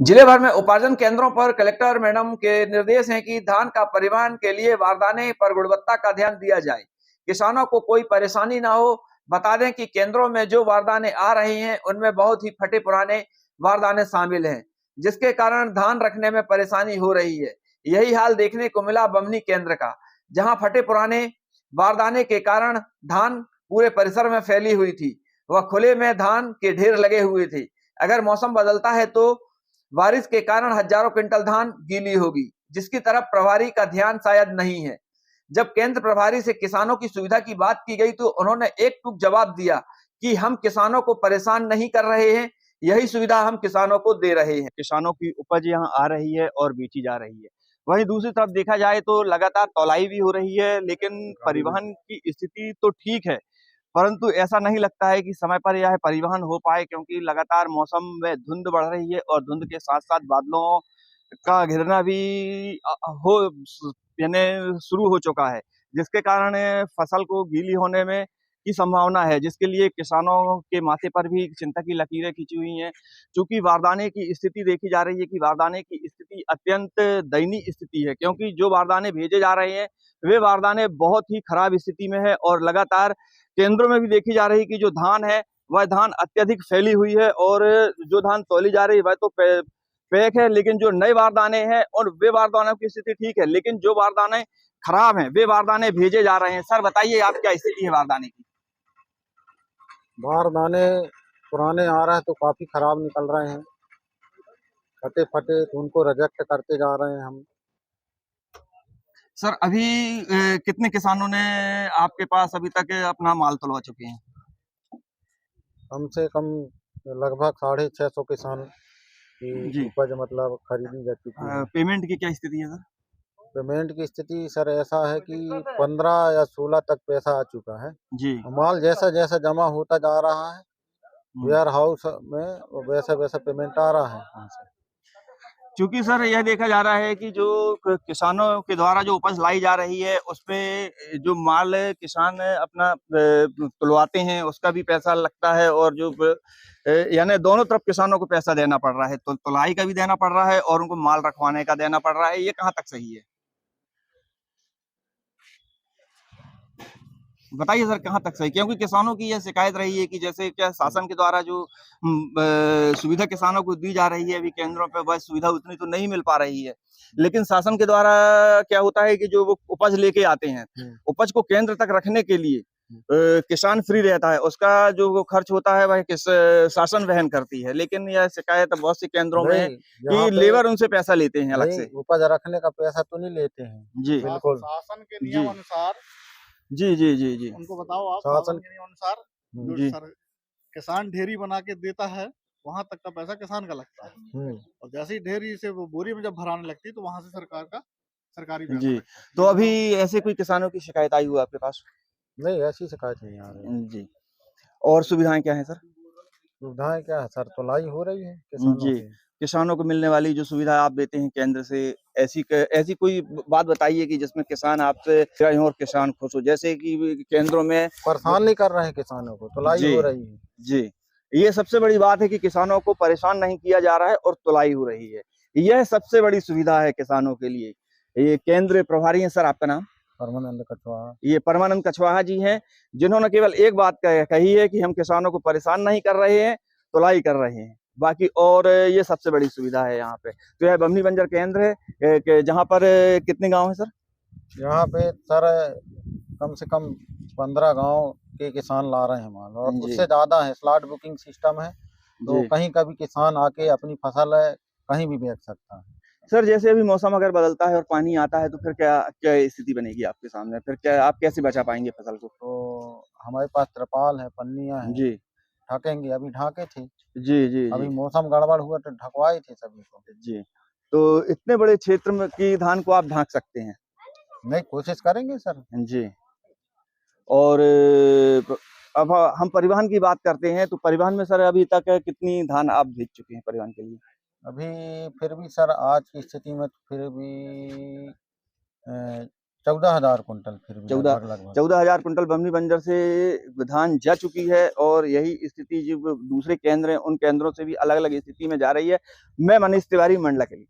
जिले भर में उपार्जन केंद्रों पर कलेक्टर मैडम के निर्देश हैं कि धान का परिवहन के लिए बारदाने पर गुणवत्ता का ध्यान दिया जाए, किसानों को कोई परेशानी ना हो। बता दें कि केंद्रों में जो बारदाने आ रहे हैं उनमें बहुत ही फटे पुराने बारदाने शामिल हैं, जिसके कारण धान रखने में परेशानी हो रही है। यही हाल देखने को मिला बमनी केंद्र का, जहां फटे पुराने बारदाने के कारण धान पूरे परिसर में फैली हुई थी। वह खुले में धान के ढेर लगे हुए थे। अगर मौसम बदलता है तो बारिश के कारण हजारों क्विंटल धान गीली होगी, जिसकी तरफ प्रभारी का ध्यान शायद नहीं है। जब केंद्र प्रभारी से किसानों की सुविधा की बात की गई तो उन्होंने एक टूक जवाब दिया कि हम किसानों को परेशान नहीं कर रहे हैं, यही सुविधा हम किसानों को दे रहे हैं। किसानों की उपज यहाँ आ रही है और बेची जा रही है। वहीं दूसरी तरफ देखा जाए तो लगातार तौलाई भी हो रही है, लेकिन परिवहन की स्थिति तो ठीक है, परंतु ऐसा नहीं लगता है कि समय पर यह परिवहन हो पाए, क्योंकि लगातार मौसम में धुंध बढ़ रही है और धुंध के साथ साथ बादलों का घिरना भी हो यानी शुरू हो चुका है, जिसके कारण फसल को गीली होने में की संभावना है, जिसके लिए किसानों के माथे पर भी चिंता की लकीरें खींची हुई हैं। चूंकि बारदाने की स्थिति देखी जा रही है कि बारदाने की स्थिति अत्यंत दयनीय स्थिति है, क्योंकि जो बारदाने भेजे जा रहे हैं वे बारदाने बहुत ही खराब स्थिति में है और लगातार केंद्रों में भी देखी जा रही कि जो धान है वह धान अत्यधिक फैली हुई है और जो धान तौली जा रही है वह तो पैक है, लेकिन जो नए बारदाने हैं और वे बारदानों की स्थिति ठीक है, लेकिन जो बारदाने खराब हैं वे बारदाने भेजे जा रहे हैं। सर बताइए, आप क्या स्थिति है बारदाने की? बारदाने पुराने आ रहे हैं तो काफी खराब निकल रहे हैं, फटे फटे, तो उनको रिजेक्ट करते जा रहे हैं हम। सर अभी कितने किसानों ने आपके पास अभी तक अपना माल तुलवा चुके हैं? कम से कम लगभग 650 किसान की उपज मतलब खरीदी जा चुकी है। पेमेंट की क्या स्थिति है सर? पेमेंट की स्थिति सर ऐसा है कि 15 या 16 तक पैसा आ चुका है जी। माल जैसा जैसा जमा होता जा रहा है वेयर हाउस में, वैसा वैसा पेमेंट आ रहा है वहाँ से। क्योंकि सर यह देखा जा रहा है कि जो किसानों के द्वारा जो उपज लाई जा रही है उसमें जो माल किसान अपना तुलवाते हैं उसका भी पैसा लगता है, और जो यानी दोनों तरफ किसानों को पैसा देना पड़ रहा है, तो तुलाई का भी देना पड़ रहा है और उनको माल रखवाने का देना पड़ रहा है। ये कहाँ तक सही है, बताइए सर, कहाँ तक सही? क्योंकि किसानों की यह शिकायत रही है कि जैसे क्या शासन के द्वारा जो सुविधा किसानों को दी जा रही है अभी केंद्रों पे, वह सुविधा उतनी तो नहीं मिल पा रही है, लेकिन शासन के द्वारा क्या होता है कि जो वो उपज लेके आते हैं, उपज को केंद्र तक रखने के लिए किसान फ्री रहता है, उसका जो खर्च होता है वह शासन वहन करती है। लेकिन यह शिकायत बहुत से केंद्रों में है कि लेबर उनसे पैसा लेते हैं अलग से। उपज रखने का पैसा तो नहीं लेते हैं जी, बिल्कुल शासन के नियम अनुसार। जी जी जी जी उनको बताओ आप, शासन के नियम अनुसार जी सर किसान ढेरी बना के देता है, वहां तक का पैसा किसान का लगता है, और जैसे ही ढेरी से वो बोरी में जब भराने लगती है तो वहां से सरकार का सरकारी पैसा जी। लगता है। तो अभी ऐसे कोई किसानों की शिकायत आई हुई आपके पास? नहीं, ऐसी शिकायत नहीं आ रही जी। और सुविधाएं क्या है सर? सुविधाएं क्या है सर, तुलाई हो रही है किसानों जी, की। किसानों को मिलने वाली जो सुविधा आप देते हैं केंद्र से, ऐसी कोई बात बताइए कि जिसमें किसान आपसे खुश हों और किसान खुश हो, जैसे कि केंद्रों में परेशान नहीं कर रहे हैं किसानों को, तुलाई हो रही है जी। ये सबसे बड़ी बात है कि किसानों को परेशान नहीं किया जा रहा है और तुलाई हो रही है, यह सबसे बड़ी सुविधा है किसानों के लिए। ये केंद्र प्रभारी है सर, आपका नाम? परमानंद कछवाहा। ये परमानंद कछवाहा जी हैं, जिन्होंने केवल एक बात कही है कि हम किसानों को परेशान नहीं कर रहे हैं, तुलाई कर रहे हैं, बाकी और ये सबसे बड़ी सुविधा है यहाँ पे। तो यह बमनी बंजर केंद्र है जहाँ पर कितने गांव हैं सर? यहाँ पे सर कम से कम 15 गांव के किसान ला रहे हैं माल, और उससे ज्यादा है। स्लॉट बुकिंग सिस्टम है, तो कहीं का भी किसान आके अपनी फसल है कहीं भी बेच सकता है। सर जैसे अभी मौसम अगर बदलता है और पानी आता है तो फिर क्या क्या स्थिति बनेगी आपके सामने? फिर क्या आप कैसे बचा पाएंगे फसल को? तो हमारे पास त्रिपाल है, पन्नियां हैं जी, ढकेंगे, अभी ढाके थे जी जी अभी जी मौसम गड़बड़ हुआ तो ढकवाए थे सभी को जी। तो इतने बड़े क्षेत्र में की धान को आप ढांक सकते हैं? नहीं, कोशिश करेंगे सर जी। और अब हम परिवहन की बात करते हैं, तो परिवहन में सर अभी तक कितनी धान आप भेज चुके हैं परिवहन के लिए? अभी फिर भी सर आज की स्थिति में फिर भी 14,000 कुंटल फिर भी 14,000 कुंटल बमनी बंजर से धान जा चुकी है और यही स्थिति जो दूसरे केंद्र हैं उन केंद्रों से भी अलग अलग स्थिति में जा रही है। मैं मनीष तिवारी, मंडला के लिए।